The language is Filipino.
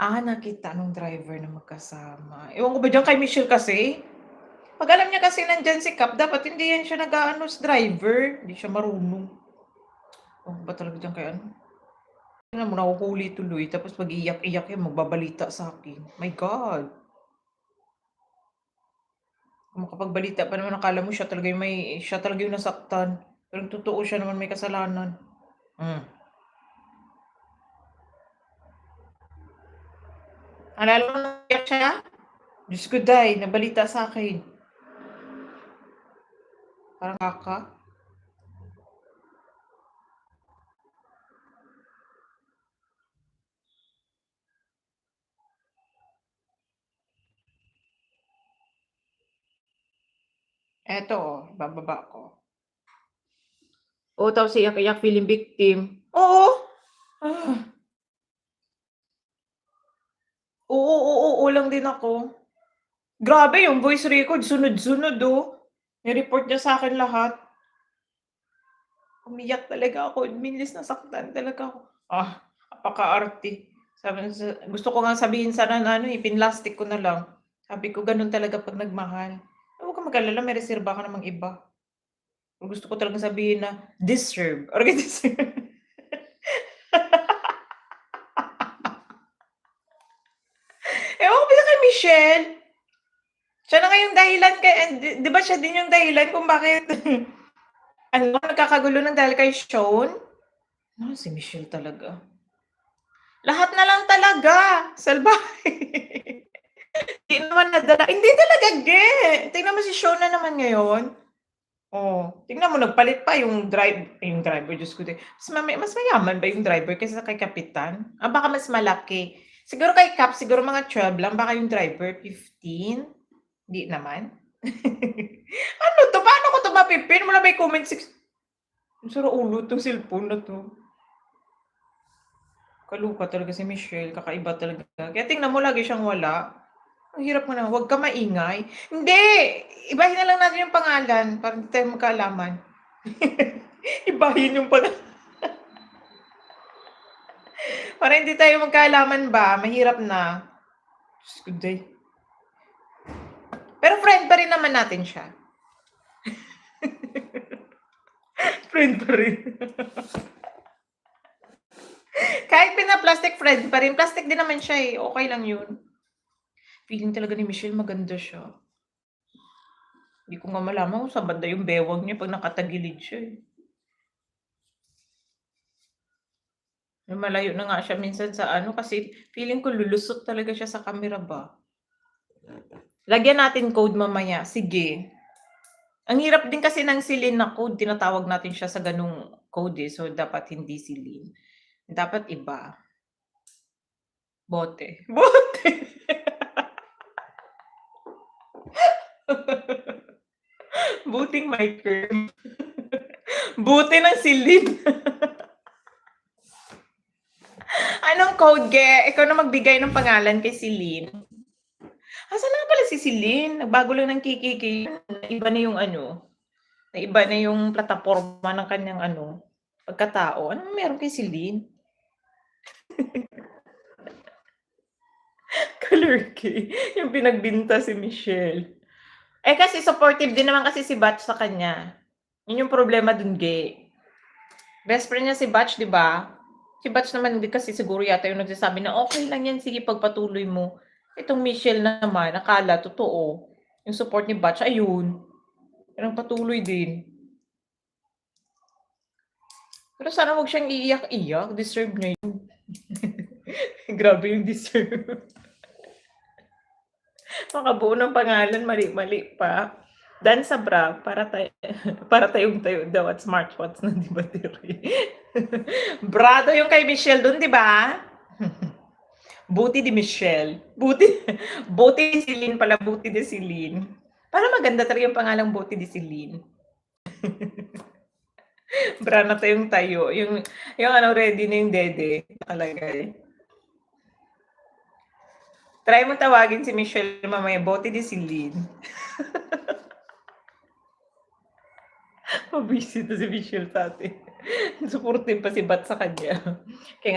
Nakita nung driver na magkasama. Ewan ko ba diyan kay Michelle kasi, 'pag alam niya kasi nandiyan si Cap dapat hindi yan siya nag-aano sa driver, hindi siya marunong. Ewan ko ba talaga diyan kay ano, tignan mo nahuhuli tuloy tapos mag-iiyak-iyak yan magbabalita sa'kin, my God. Kung makapagbalita pa naman akala mo siya talaga yung nasaktan, pero totoo siya naman may kasalanan. Naalala mo naiyak siya? Diyos ko day, nabalita sa'kin. Parang kaka. Eto, bababa ko. Oo, tapos iyak-iyak feeling victim. Oo. Ah, oo lang din ako. Grabe yung voice record sunod-sunod, oh. Ni-report niya sa'kin lahat. Umiyak talaga ako, minlis nasaktan talaga ako. Napaka-arte. Gusto ko nga sabihin sana na ano, pinlastic ko na lang. Sabi ko gano'n talaga 'pag nagmahal. Huwag kang mag-alala may reserba ka namang iba. Gusto ko talagang sabihin na deserve or deserve. Ewan ko ba kay Michelle, siya na nga yung dahilan kay 'di ba siya din yung dahilan kung bakit nagkakagulo ng dahil kay Shawn? Si Michelle talaga. Lahat na lang talaga, salbahe. Hindi talaga tingnan mo si Shawn na naman ngayon. Tingnan mo nagpalit pa yung driver Diyos ko mas mayaman ba yung driver kaysa kay kapitan? Baka mas malaki. Siguro kay Cap siguro mga 12 lang, baka yung driver 15? Hindi naman? Ano 'to, paano ko 'to mapi-pin? Wala ba yung comment ang sira ulo 'tong cellphone na 'to. Kaloka talaga si Michelle, kakaiba talaga. Kaya tingnan mo lagi siyang wala. Ang hirap mo naman, "Wag ka maingay." Hindi, ibahin na lang natin yung pangalan para hindi tayo magkaalaman. Ibahin yung para hindi tayo magkaalaman ba, mahirap na. Diyos ko day. Pero friend pa rin naman natin siya. Friend pa rin. Kahit pina-plastic friend pa rin, plastic din naman siya, eh, okey lang yun. Feeling talaga ni Michelle maganda siya. Hindi ko nga malaman kung saan banda yung bewang niya 'pag nakatagilid siya, eh. Lumalayo na nga siya minsan sa ano, kasi feeling ko lulusot talaga siya sa camera ba. Lagyan natin code mamaya, sige. Ang hirap din kasi ng Celine na code, tinatawag natin siya sa gano'ng code, eh, so dapat hindi Celine, dapat iba. Bote, bote. Buting may curve. Buti ng Celine. Anong code ge? Ikaw na magbigay ng pangalan kay Celine. Asan na pala si Celine? Nagbago lang ng KKK. Naiba na yung ano, naiba na yung plataporma ng kanyang ano, pagkatao. Anong meron kay Celine? Color K, yung pinagbinta si Michelle. Kasi supportive din naman kasi si Batch sa kanya. Yun yung problema dun, ge. Best friend niya si Batch, 'di ba? Si Batch naman hindi kasi siguro yata yung nagsasabi na, "Okey lang yan, sige pagpatuloy mo." Itong Michelle naman akala totoo, yung support ni Batch ayun, pinagpatuloy din. Pero sana wag siyang iiyak-iyak, deserve niya yun. Grabe yung deserve. Makabuo ng pangalan mali-mali pa. Dan Sabra para tayong-tayo daw at smartwatch na 'di battery. Brado yung kay Michelle dun, 'di ba? Buti di Michelle. Buti di Celine pala, buti di Celine. Parang maganda talaga yung pangalang buti di Celine. Bra na tayong tayo, yung ano ready na yung dede nakalagay. Try mo tawagin si Michelle mamaya, buti di Celine. Mabwisit na si Michelle sa'tin. Supportive pa si Bat sa kanya. Kaya nga